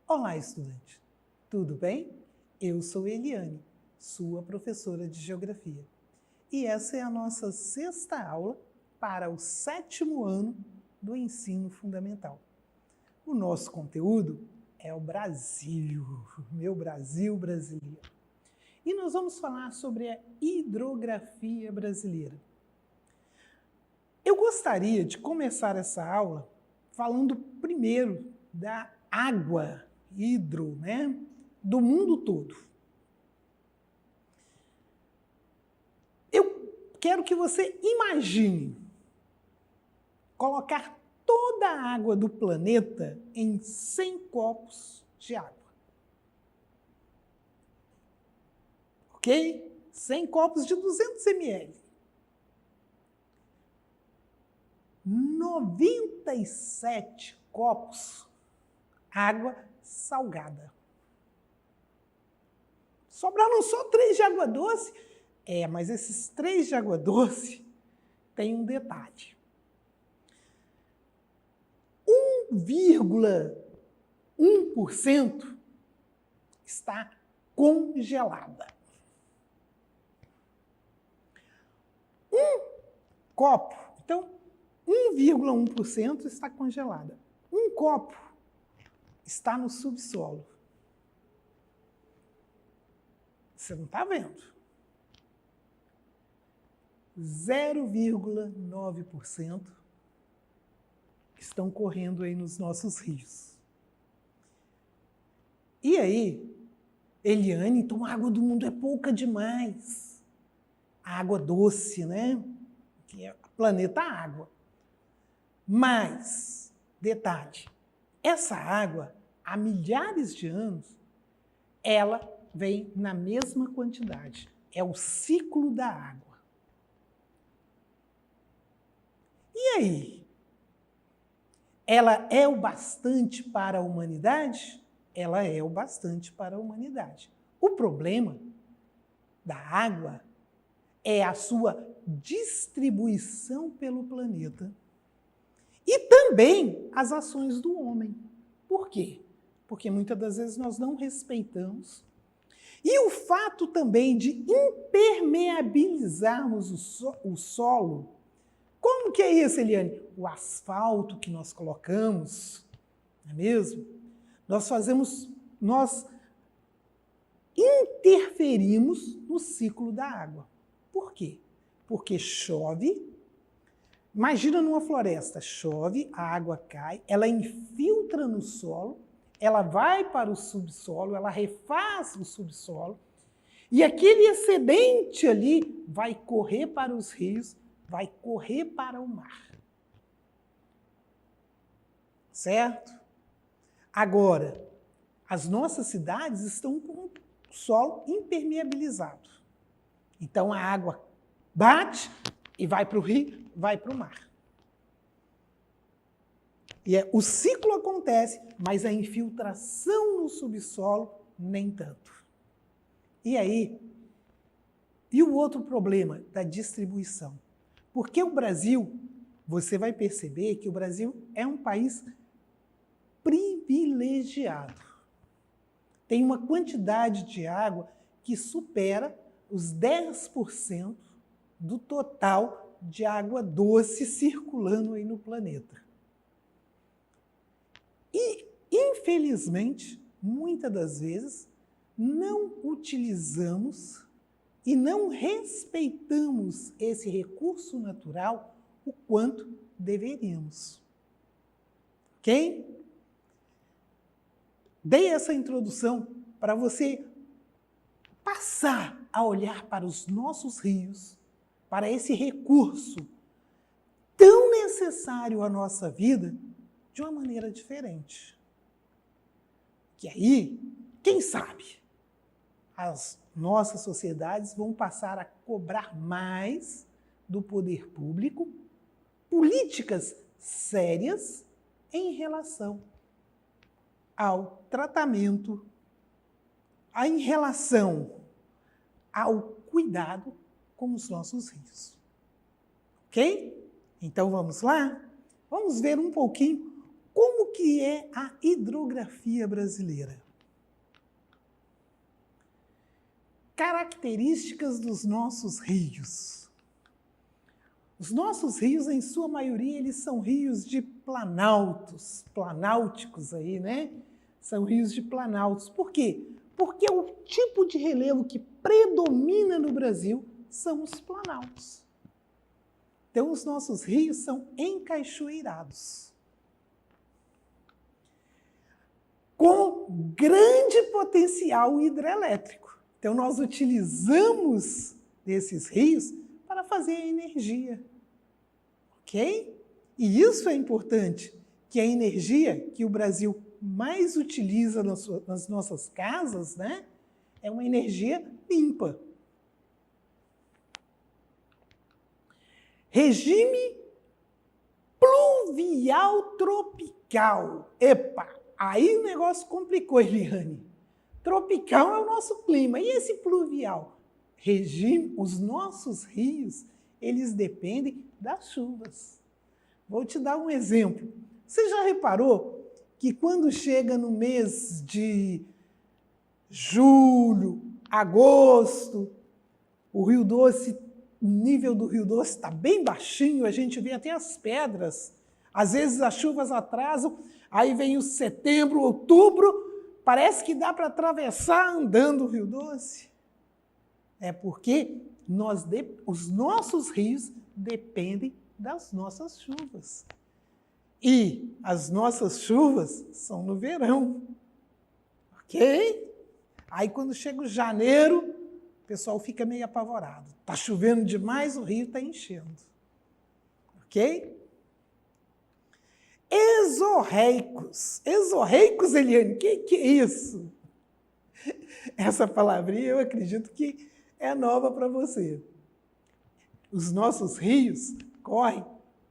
Olá, estudante! Tudo bem? Eu sou Eliane, sua professora de Geografia. E essa é a nossa sexta aula para o 7º ano do ensino fundamental. O nosso conteúdo é o Brasil, meu Brasil brasileiro. E nós vamos falar sobre a hidrografia brasileira. Eu gostaria de começar essa aula falando primeiro da água, hidro, né, do mundo todo. Eu quero que você imagine colocar toda a água do planeta em 100 copos de água. Ok? 100 copos de 200 ml. 97 copos água salgada. Sobraram só 3 de água doce? Mas esses 3 de água doce têm um detalhe. 1,1% está congelada. Um copo, então 1,1% está congelada. Um copo está no subsolo. Você não está vendo. 0,9% estão correndo aí nos nossos rios. E aí, Eliane, então a água do mundo é pouca demais. A água doce, né? Que é o planeta água. Mas, detalhe, essa água, há milhares de anos, ela vem na mesma quantidade. É o ciclo da água. E aí? Ela é o bastante para a humanidade? Ela é o bastante para a humanidade. O problema da água é a sua distribuição pelo planeta e também as ações do homem. Por quê? Porque muitas das vezes nós não respeitamos. E o fato também de impermeabilizarmos o solo. Como que é isso, Eliane? O asfalto que nós colocamos, não é mesmo? Nós interferimos no ciclo da água. Por quê? Porque chove, imagina numa floresta, chove, a água cai, ela infiltra no solo, ela vai para o subsolo, ela refaz o subsolo, e aquele excedente ali vai correr para os rios, vai correr para o mar. Certo? Agora, as nossas cidades estão com o solo impermeabilizado. Então a água bate e vai para o rio, vai para o mar. E o ciclo acontece, mas a infiltração no subsolo nem tanto. E aí, e o outro problema da distribuição? Porque o Brasil, você vai perceber que o Brasil é um país privilegiado. Tem uma quantidade de água que supera os 10% do total de água doce circulando aí no planeta. E, infelizmente, muitas das vezes, não utilizamos e não respeitamos esse recurso natural o quanto deveríamos. Ok? Dei essa introdução para você passar a olhar para os nossos rios, para esse recurso tão necessário à nossa vida, de uma maneira diferente. Que aí, quem sabe, as nossas sociedades vão passar a cobrar mais do poder público políticas sérias em relação ao tratamento, em relação ao cuidado com os nossos rios. Ok? Então vamos lá? Vamos ver um pouquinho Como que é a hidrografia brasileira? Características dos nossos rios. Os nossos rios, em sua maioria, eles são rios de planaltos, planáuticos aí, né? São rios de planaltos. Por quê? Porque o tipo de relevo que predomina no Brasil são os planaltos. Então, os nossos rios são encachoeirados, com grande potencial hidrelétrico. Então, nós utilizamos esses rios para fazer energia, ok? E isso é importante, que a energia que o Brasil mais utiliza nas nossas casas, né, é uma energia limpa. Regime pluvial tropical. Epa, aí o negócio complicou, Eliane. Tropical é o nosso clima. E esse pluvial? Regime, os nossos rios, eles dependem das chuvas. Vou te dar um exemplo. Você já reparou que quando chega no mês de julho, agosto, o Rio Doce, o nível do Rio Doce está bem baixinho, a gente vê até as pedras. Às vezes as chuvas atrasam, aí vem o setembro, outubro, parece que dá para atravessar andando o Rio Doce. É porque os nossos rios dependem das nossas chuvas. E as nossas chuvas são no verão. Ok? Aí quando chega o janeiro, o pessoal fica meio apavorado. Está chovendo demais, o rio está enchendo. Ok? Exorreicos. Exorreicos, Eliane, o que é isso? Essa palavrinha eu acredito que é nova para você. Os nossos rios correm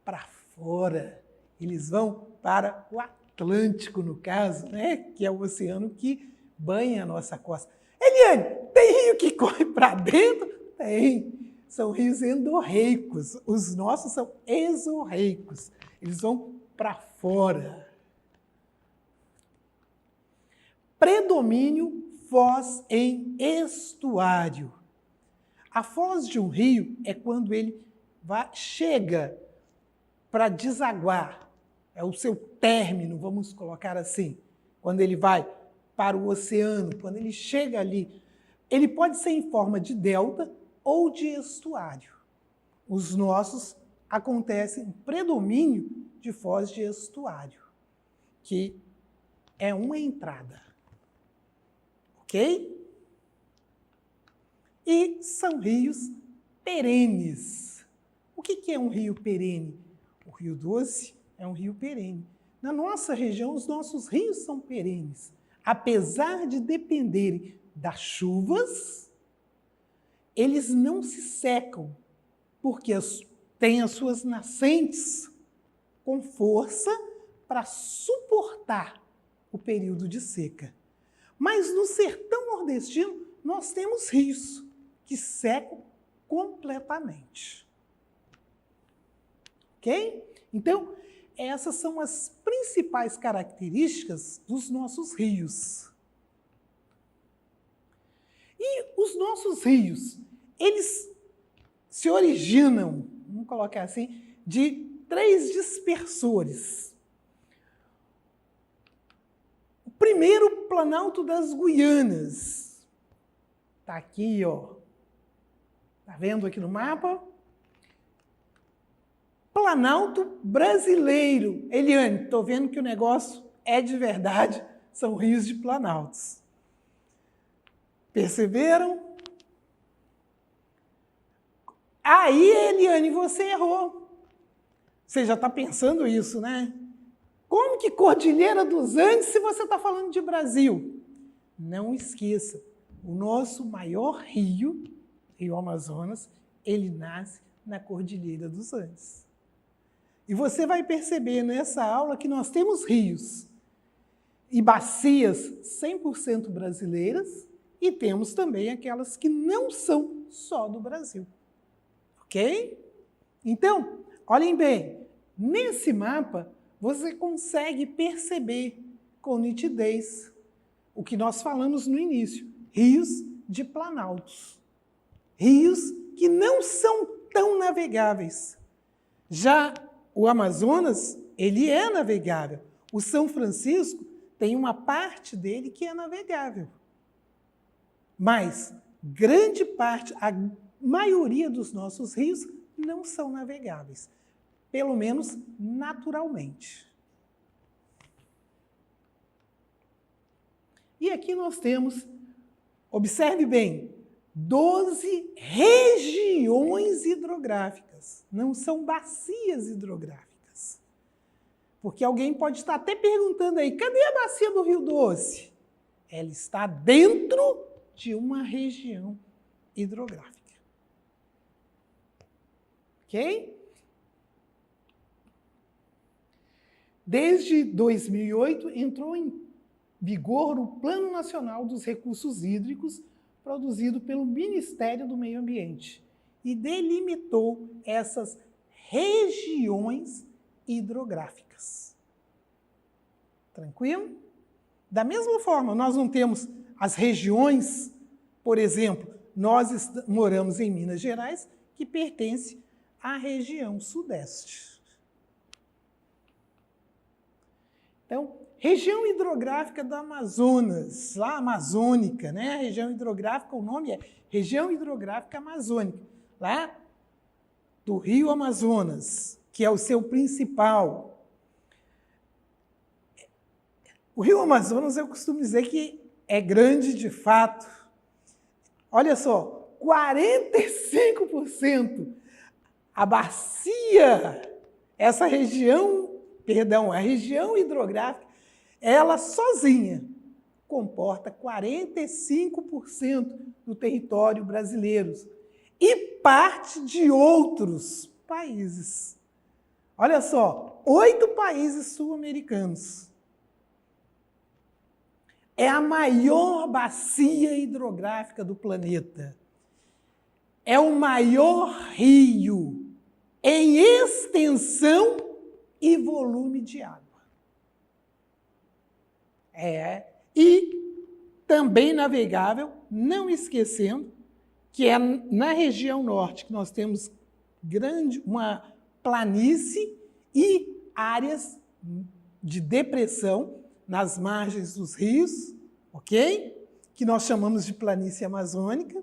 para fora. Eles vão para o Atlântico, no caso, né? Que é o oceano que banha a nossa costa. Eliane, tem rio que corre para dentro? Tem. São rios endorreicos. Os nossos são exorreicos. Eles vão para fora. Predomínio foz em estuário. A foz de um rio é quando ele chega para desaguar. É o seu término, vamos colocar assim. Quando ele vai para o oceano, quando ele chega ali, ele pode ser em forma de delta ou de estuário. Os nossos acontecem em predomínio de foz de estuário, que é uma entrada. Ok? E são rios perenes. O que é um rio perene? O Rio Doce é um rio perene. Na nossa região, os nossos rios são perenes. Apesar de dependerem das chuvas, eles não se secam, porque têm as suas nascentes com força para suportar o período de seca. Mas no sertão nordestino, nós temos rios que secam completamente. Ok? Então, essas são as principais características dos nossos rios. E os nossos rios, eles se originam, vamos colocar assim, de 3 dispersores. O primeiro, Planalto das Guianas. Está aqui, ó. Está vendo aqui no mapa? Planalto brasileiro. Eliane, estou vendo que o negócio é de verdade, são rios de planaltos. Perceberam? Aí, Eliane, você errou. Você já está pensando isso, né? Como que Cordilheira dos Andes se você está falando de Brasil? Não esqueça, o nosso maior rio, Rio Amazonas, ele nasce na Cordilheira dos Andes. E você vai perceber nessa aula que nós temos rios e bacias 100% brasileiras e temos também aquelas que não são só do Brasil. Ok? Então, olhem bem, nesse mapa você consegue perceber com nitidez o que nós falamos no início, rios de planaltos. Rios que não são tão navegáveis. Já o Amazonas, ele é navegável. O São Francisco tem uma parte dele que é navegável. Mas grande parte, a maioria dos nossos rios não são navegáveis, pelo menos naturalmente. E aqui nós temos, observe bem, 12 regiões hidrográficas, não são bacias hidrográficas. Porque alguém pode estar até perguntando aí, cadê a bacia do Rio Doce? Ela está dentro de uma região hidrográfica. Ok? Desde 2008, entrou em vigor o Plano Nacional dos Recursos Hídricos, produzido pelo Ministério do Meio Ambiente, e delimitou essas regiões hidrográficas. Tranquilo? Da mesma forma, nós não temos as regiões, por exemplo, nós moramos em Minas Gerais, que pertence à região sudeste. Então, região hidrográfica do Amazonas, lá amazônica, né? A região hidrográfica, o nome é Região Hidrográfica Amazônica, lá do Rio Amazonas, que é o seu principal. O Rio Amazonas, eu costumo dizer que é grande de fato. Olha só, 45%. A bacia, essa região, perdão, a região hidrográfica, ela sozinha comporta 45% do território brasileiro e parte de outros países. Olha só, 8 países sul-americanos. É a maior bacia hidrográfica do planeta. É o maior rio em extensão e volume de água. E também navegável, não esquecendo que é na região norte que nós temos uma planície e áreas de depressão nas margens dos rios, ok? Que nós chamamos de planície amazônica.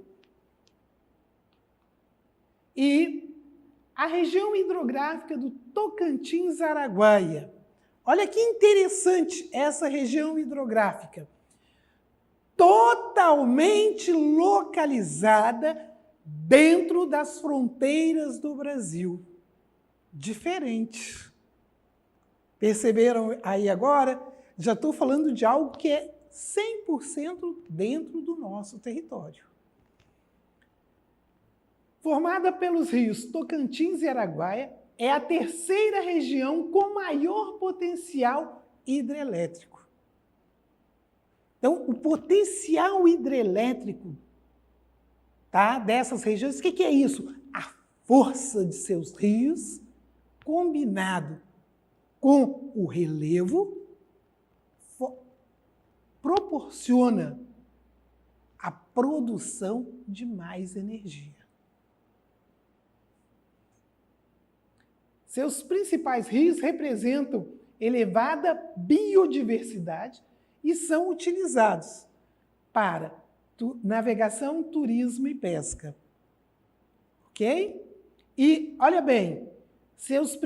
E a região hidrográfica do Tocantins-Araguaia. Olha que interessante essa região hidrográfica. Totalmente localizada dentro das fronteiras do Brasil. Diferente. Perceberam aí agora? Já estou falando de algo que é 100% dentro do nosso território. Formada pelos rios Tocantins e Araguaia, é a terceira região com maior potencial hidrelétrico. Então, o potencial hidrelétrico, tá, dessas regiões, o que é isso? A força de seus rios, combinado com o relevo, proporciona a produção de mais energia. Seus principais rios representam elevada biodiversidade e são utilizados para navegação, turismo e pesca. Ok? E, olha bem, seus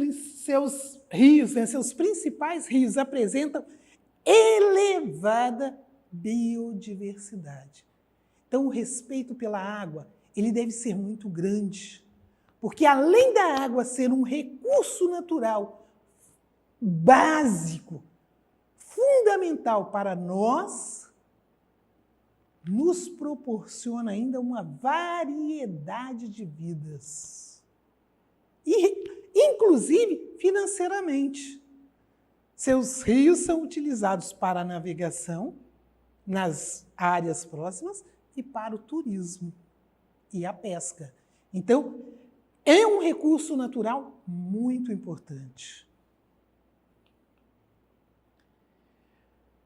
rios, né, seus principais rios apresentam elevada biodiversidade. Então, o respeito pela água, ele deve ser muito grande. Porque além da água ser um recurso natural básico, fundamental para nós, nos proporciona ainda uma variedade de vidas. E, inclusive, financeiramente. Seus rios são utilizados para a navegação nas áreas próximas e para o turismo e a pesca. Então, é um recurso natural muito importante.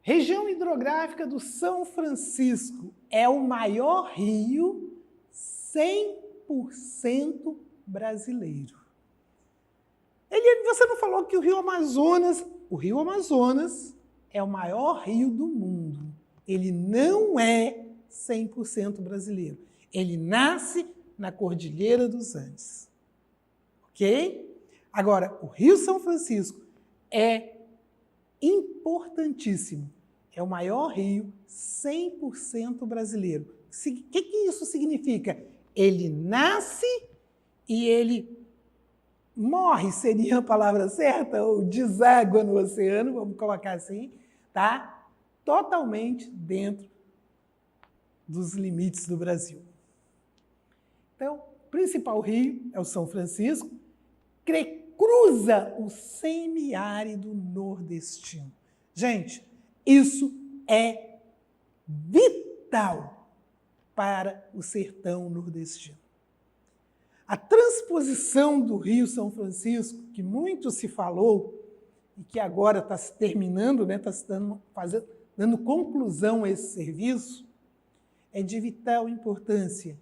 Região hidrográfica do São Francisco é o maior rio 100% brasileiro. Você não falou que o Rio Amazonas é o maior rio do mundo. Ele não é 100% brasileiro. Ele nasce na Cordilheira dos Andes. Ok? Agora, o Rio São Francisco é importantíssimo. É o maior rio 100% brasileiro. O que isso significa? Ele nasce e ele morre, seria a palavra certa, ou deságua no oceano, vamos colocar assim, tá? Totalmente dentro dos limites do Brasil. Então, o principal rio é o São Francisco, que cruza o semiárido nordestino. Gente, isso é vital para o sertão nordestino. A transposição do Rio São Francisco, que muito se falou, e que agora está se terminando, né, está se dando conclusão a esse serviço, é de vital importância.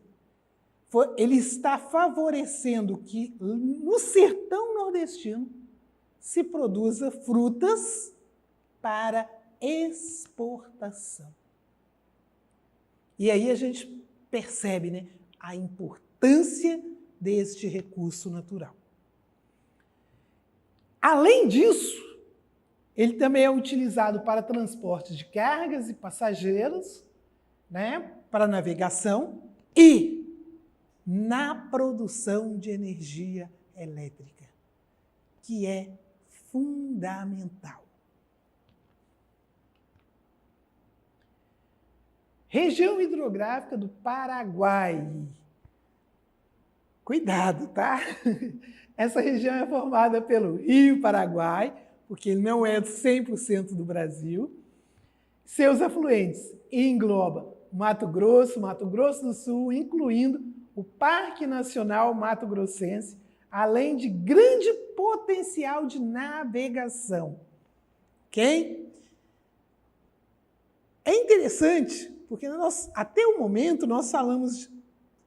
Ele está favorecendo que no sertão nordestino se produza frutas para exportação. E aí a gente percebe, né, a importância deste recurso natural. Além disso, ele também é utilizado para transporte de cargas e passageiros, né, para navegação e na produção de energia elétrica, que é fundamental. Região hidrográfica do Paraguai. Cuidado, tá? Essa região é formada pelo Rio Paraguai, porque ele não é 100% do Brasil. Seus afluentes engloba Mato Grosso do Sul, incluindo o Parque Nacional Mato Grossense, além de grande potencial de navegação. Ok? É interessante, porque até o momento nós falamos,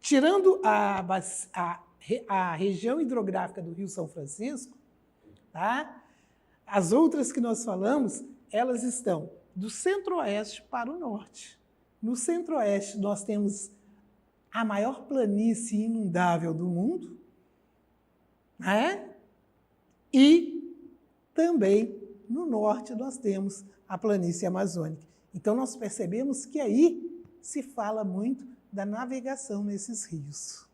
tirando a região hidrográfica do Rio São Francisco, tá? As outras que nós falamos, elas estão do centro-oeste para o norte. No centro-oeste nós temos a maior planície inundável do mundo, né? E também no norte nós temos a planície amazônica. Então nós percebemos que aí se fala muito da navegação nesses rios.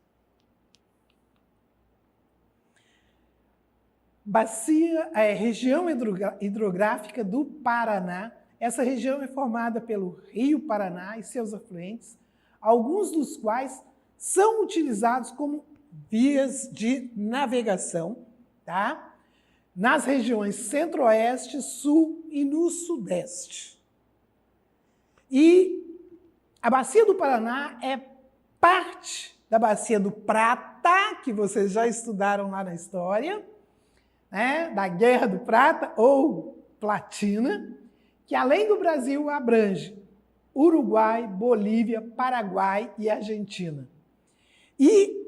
Região hidrográfica do Paraná. Essa região é formada pelo Rio Paraná e seus afluentes, alguns dos quais são utilizados como vias de navegação, tá? Nas regiões centro-oeste, sul e no sudeste. E a Bacia do Paraná é parte da Bacia do Prata, que vocês já estudaram lá na história, né? Da Guerra do Prata ou Platina, que além do Brasil abrange Uruguai, Bolívia, Paraguai e Argentina. E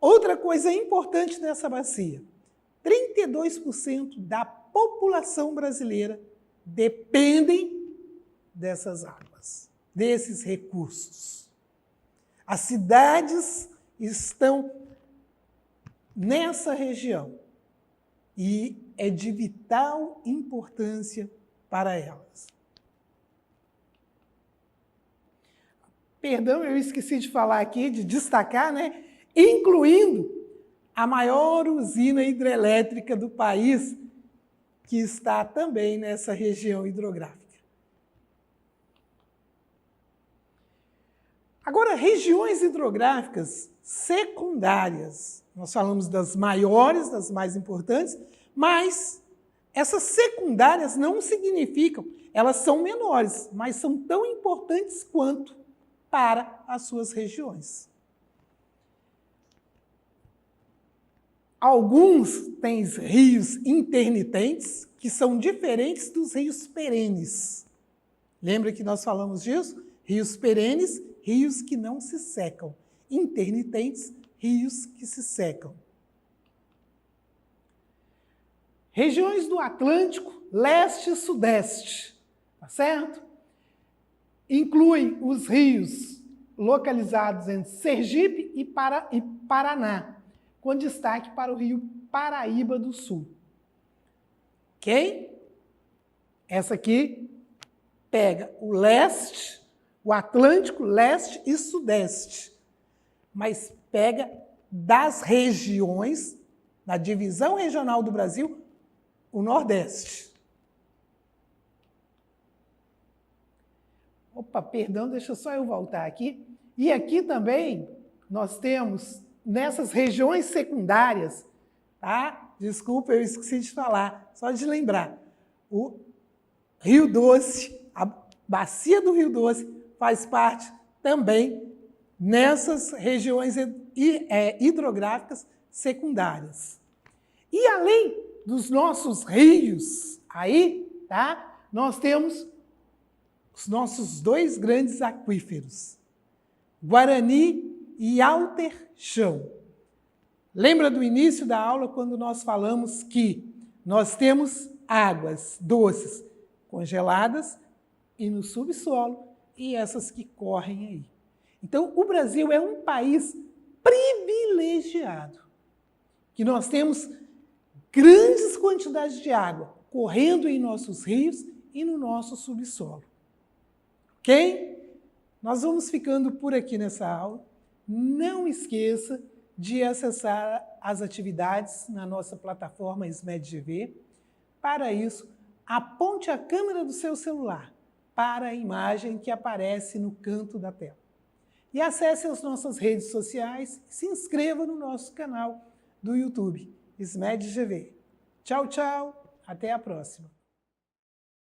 outra coisa importante nessa bacia, 32% da população brasileira dependem dessas águas, desses recursos. As cidades estão nessa região e é de vital importância para elas. Perdão, eu esqueci de falar aqui, de destacar, né? Incluindo a maior usina hidrelétrica do país, que está também nessa região hidrográfica. Agora, regiões hidrográficas secundárias. Nós falamos das maiores, das mais importantes, mas essas secundárias não significam, elas são menores, mas são tão importantes quanto para as suas regiões. Alguns têm rios intermitentes, que são diferentes dos rios perenes. Lembra que nós falamos disso? Rios perenes, rios que não se secam. Intermitentes, rios que se secam. Regiões do Atlântico, leste e sudeste, tá certo? Incluem os rios localizados entre Sergipe e Paraná, com destaque para o rio Paraíba do Sul. Ok? Essa aqui pega o leste, o Atlântico, leste e sudeste, mas pega das regiões, da divisão regional do Brasil, o Nordeste. Opa, perdão, deixa só eu voltar aqui. E aqui também nós temos, nessas regiões secundárias, tá? Desculpa, eu esqueci de falar, só de lembrar. O Rio Doce, a bacia do Rio Doce, faz parte também nessas regiões hidrográficas secundárias. E além dos nossos rios aí, tá? Nós temos os nossos dois grandes aquíferos, Guarani e Alter Chão. Lembra do início da aula quando nós falamos que nós temos águas doces congeladas e no subsolo e essas que correm aí. Então, o Brasil é um país privilegiado, que nós temos grandes quantidades de água correndo em nossos rios e no nosso subsolo. Ok? Nós vamos ficando por aqui nessa aula. Não esqueça de acessar as atividades na nossa plataforma SMED-GV. Para isso, aponte a câmera do seu celular para a imagem que aparece no canto da tela. E acesse as nossas redes sociais e se inscreva no nosso canal do YouTube, SMED-GV. Tchau, tchau. Até a próxima.